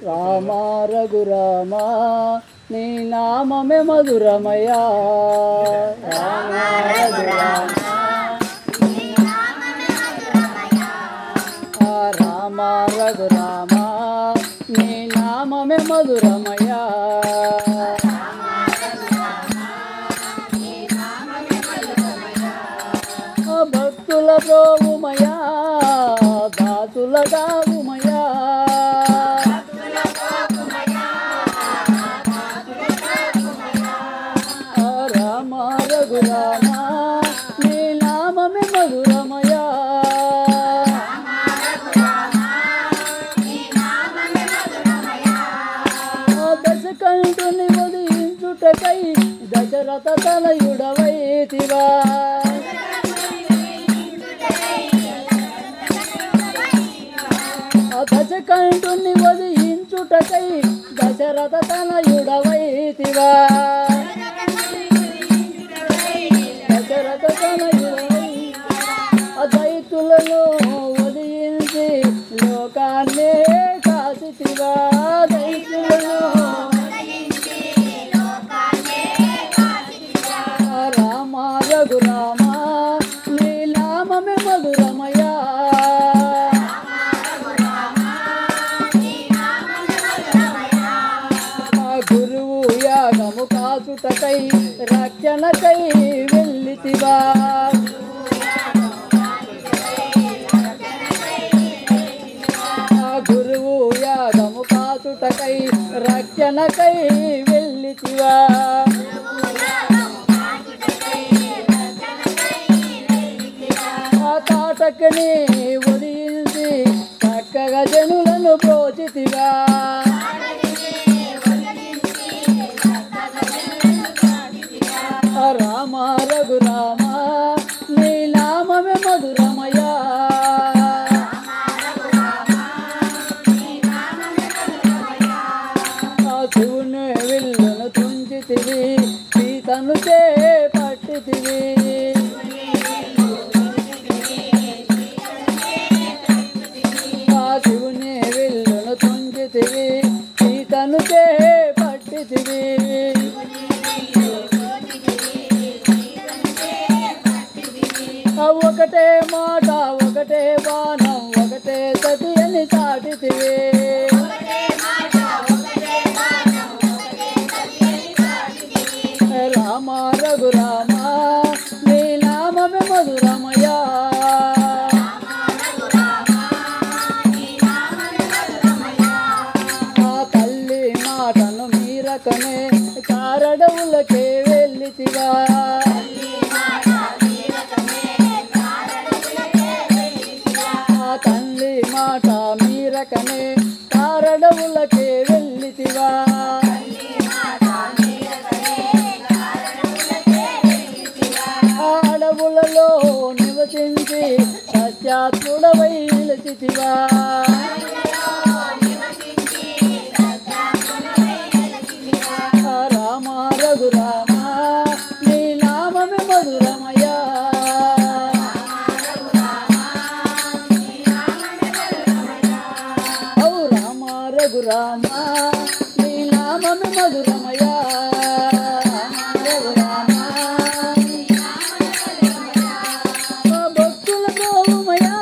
రామ రఘురామ నీ నామమే మధురమయ్యా రామ రఘురామ రామ రఘురామ నీ నామమే మధురమయ్యా భక్తుల ప్రోగుమయా దాసుల దాగుమయా రామ రఘురామ నీ నామమే మధురమయా దశకంఠుని ఉదయించుటకై దశరథ తనయుడవైతివా దశకంఠుని ఉదయించుటకై దశరథ తనయుడవైతివా దశరథ తనయుడవై దైతులను ఉదయించి లోకాన్నే కాసితివా దైతులను రామ రఘురామ నీ నామమే మధురమయ్యా గురువు యాగము కాచుటకై రక్షణకై వెళ్ళితివా గురువు యాగము కాచుటకై రక్షణకై వెళ్ళితివా తాటకని ఉదయించి చక్కగా జనులను ప్రోచితివా రామ రఘురామ నీ నామమే మధురమయ్యా శివుని విల్లును తుంచితివి సీతను చేపట్టితివి శివుని విల్లును తుంచితివి సీతను చేపట్టితివి ఒకటే మాట ఒకటే బాణం ఒకటే సతి అని చాటితివి రామ రఘురామ నీ నామమే మధురమయ్యా తల్లి మాటను మీరకనే కారడవులకే వెళ్ళితివా తల్లి మాట మీరకనే కారడవులకే వెళ్ళితివా అడవులలో నివసించి సత్యాత్ముడవై నిలిచితివా రామ రఘురామ నీ నామమే మధురమయ్యా రామ రఘురామ నీ నామమే మధురమయ్యా భక్తుల గోవుమయా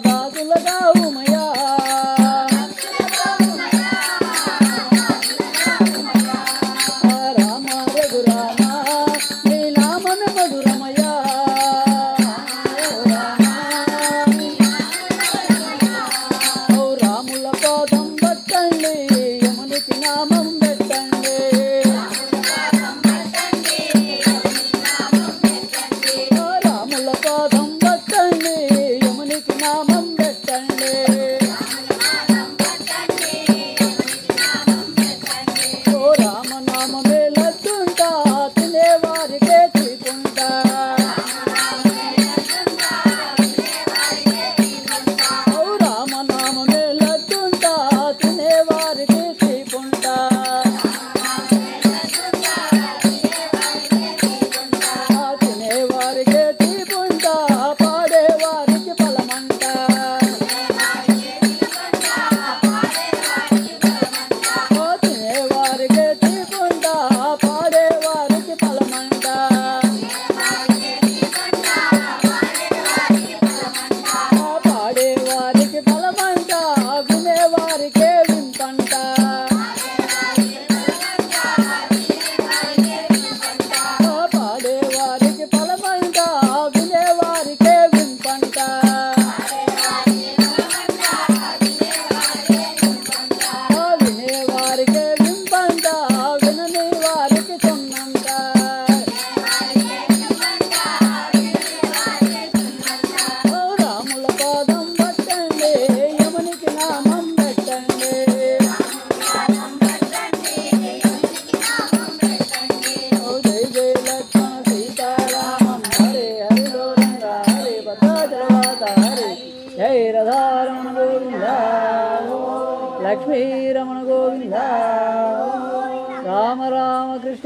దాసుల గావుమయా రామ రఘురామ నీ నామమే మధురమయ్యా రాముల పాదం పట్టండి యమునికి నామం పెట్టండి రాముల పాదం పట్టండి యమునికి నామం పెట్టండి ఓ రామనామమే లడ్డుంటా తినేవారికే తీసుకుంటా రామనామమే లడ్డుంటా తినేవారికి తీసుకుంటా రమణ గోవింద రామ రామ కృష్ణ